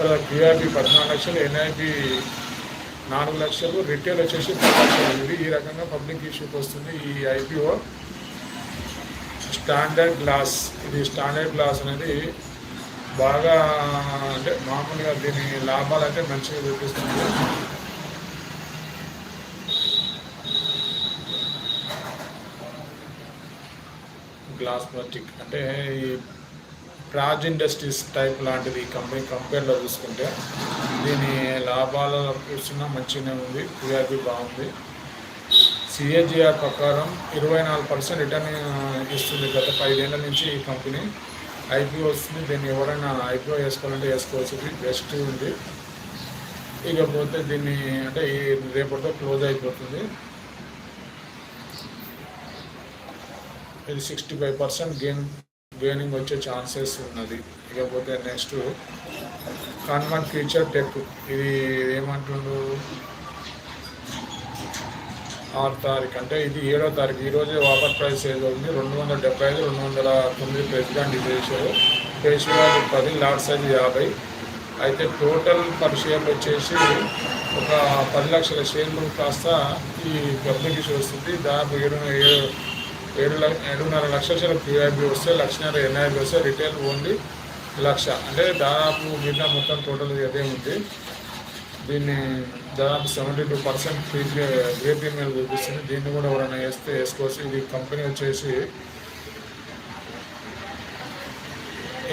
తర్వాత క్యూఆర్బి 14 లక్షలు, ఎన్ఐబి 4 లక్షలు, రిటైల్ వచ్చేసి 10 లక్షలు. ఇది ఈ రకంగా పబ్లిక్ ఇష్యూకి వస్తుంది ఈ ఐపీఓ. స్టాండర్డ్ గ్లాస్, ఇది స్టాండర్డ్ గ్లాస్ అనేది బాగా అంటే మామూలుగా దీని లాభాలు అంటే మంచిగా చూపిస్తుంది. గ్లాస్ ప్లాస్టిక్ అంటే ఈ రాజ్ ఇండస్ట్రీస్ టైప్ లాంటిది ఈ కంపేర్లో చూసుకుంటే దీని లాభాల చూస్తున్నా మంచిగానే ఉంది. క్యూఆర్బి బాగుంది. సిఏజిఆర్ ప్రకారం 24% రిటర్న్ ఇస్తుంది గత 5 ఏళ్ల నుంచి ఈ కంపెనీ. ఐపీఓ వస్తుంది. దీన్ని ఎవరైనా ఐపీఓ వేసుకోవాలంటే వేసుకోవచ్చు. ఇది బెస్ట్ ఉంది. ఇకపోతే దీన్ని అంటే ఈ రేపటితో క్లోజ్ అయిపోతుంది. ఇది 65% గెయినింగ్ వచ్చే ఛాన్సెస్ ఉన్నది. ఇకపోతే నెక్స్ట్ కన్వర్ట్ ఫ్యూచర్ టెక్, ఇది ఏమంటుండ్రు 6 తారీఖు అంటే ఇది 7వ తారీఖు. ఈరోజే వాపర్ ప్రైస్ ఏదో ఉంది 275, 209 ప్రైస్గా చేశారు. Face value 10, lot size 50. అయితే టోటల్ పర్ షేర్లు వచ్చేసి ఒక 10 లక్షల షేర్లు కాస్త ఈ పబ్లిక్ ఇష్యూ వస్తుంది. దాదాపు 7.5 లక్షల క్యూఐబి వస్తే 1,00,000 ఎన్ఐబి వస్తే రిటైల్ ఓన్లీ 1,00,000 అంటే దాదాపు మిగతా మొత్తం టోటల్ అదే ఉంది. దీన్ని దాదాపు 72% గ్రే ప్రీమియం చూపిస్తుంది. దీన్ని కూడా ఎవరైనా వేసుకోవచ్చు. ఇది కంపెనీ వచ్చేసి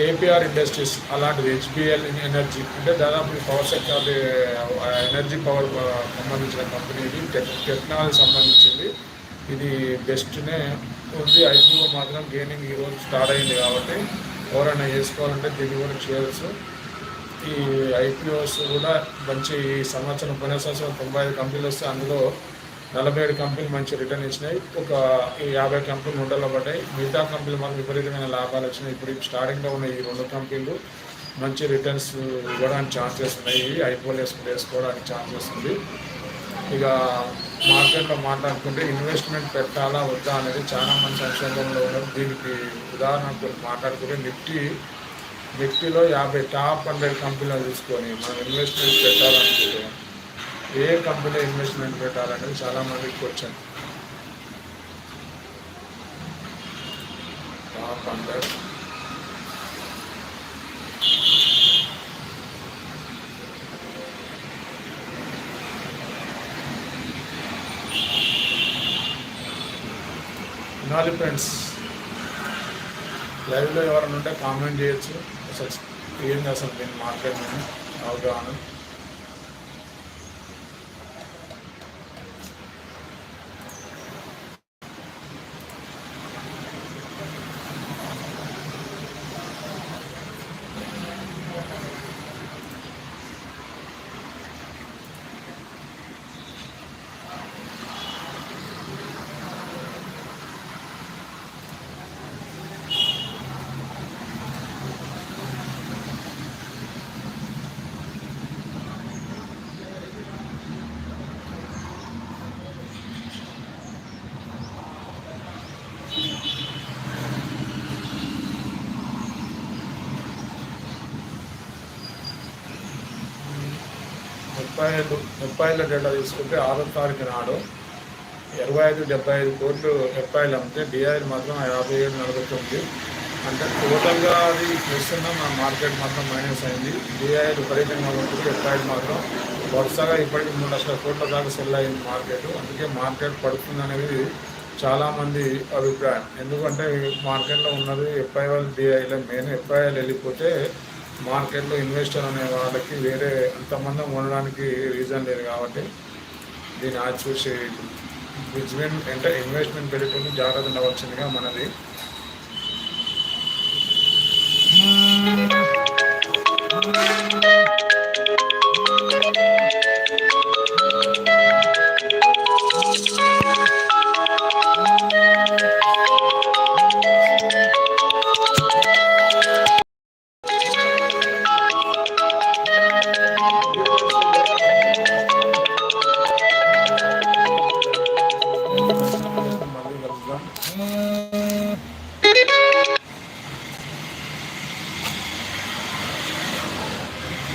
ఏపీఆర్ ఇండస్ట్రీస్ అలాంటిది. హెచ్బిఎల్ ఎనర్జీ అంటే దాదాపు పవర్ సెక్టర్ ఎనర్జీ పవర్ సంబంధించిన కంపెనీ. ఇది టెక్నాలజీ సంబంధించింది. ఇది బెస్ట్నే ఉంది. ఐపీఓ మాత్రం గెయినింగ్ ఈరోజు స్టార్ట్ అయింది కాబట్టి ఎవరైనా వేసుకోవాలంటే దీన్ని కూడా చేయవచ్చు. ఈ ఐపీఓస్ కూడా మంచి ఈ సంవత్సరం పోయిన సంవత్సరం 95 కంపెనీలు వస్తే అందులో 47 కంపెనీలు మంచి రిటర్న్ ఇచ్చినాయి. ఒక 50 కంపెనీలు ఉండలో పడ్డాయి. మిగతా కంపెనీలు మాకు విపరీతమైన లాభాలు వచ్చినాయి. ఇప్పుడు స్టార్టింగ్లో ఉన్న ఈ 2 కంపెనీలు మంచి రిటర్న్స్ ఇవ్వడానికి ఛాన్సెస్ ఉన్నాయి. ఐపీఓలు వేసుకోవడానికి ఛాన్సెస్ ఉంది. ఇక మార్కెట్లో మాట్లాడుకుంటే ఇన్వెస్ట్మెంట్ పెట్టాలా వద్దా అనేది చాలా మంది సంక్షోభంలో ఉన్నారు. దీనికి ఉదాహరణకు మాట్లాడుకుంటే నిఫ్టీలో 50 టాప్ 100 కంపెనీలు తీసుకొని మనం ఇన్వెస్ట్మెంట్ పెట్టాలనుకుంటే ఏ కంపెనీలో ఇన్వెస్ట్మెంట్ పెట్టాలనేది చాలామందికి క్వశ్చన్. టాప్ 100 వినాలి ఫ్రెండ్స్. లైవ్లో ఎవరైనా ఉంటే కామెంట్ చేయొచ్చు. అసలు ఏంది అసలు దీని మార్కెట్ అవగాహన. ముప్పైల డేటా తీసుకుంటే 6వ తారీఖు నాడు 25.75 కోట్లు ఎఫ్ఐలు అమ్మితే డిఐలు మాత్రం 57.49. అంటే టోటల్గా అది చూస్తున్న మన మార్కెట్ మాత్రం మైనస్ అయింది. డిఐలు విపరీతంగా ఉంటుంది. ఎఫ్ఐలు మాత్రం వరుసగా ఇప్పటికి 3 లక్షల కోట్ల దాకా సెల్ అయింది మార్కెట్. అందుకే మార్కెట్ పడుతుంది అనేది చాలామంది అభిప్రాయం. ఎందుకంటే మార్కెట్లో ఉన్నది ఎఫ్ఐఎల్ డిఐల మెయిన్. ఎఫ్ఐఎల్ వెళ్ళిపోతే మార్కెట్లో ఇన్వెస్టర్ అనే వాళ్ళకి వేరే అంతమంది ఉండడానికి రీజన్ లేదు కాబట్టి దీన్ని చూసి అంటే ఇన్వెస్ట్మెంట్ పెట్టుకుని జాగ్రత్త ఉండవలసిందిగా మనది.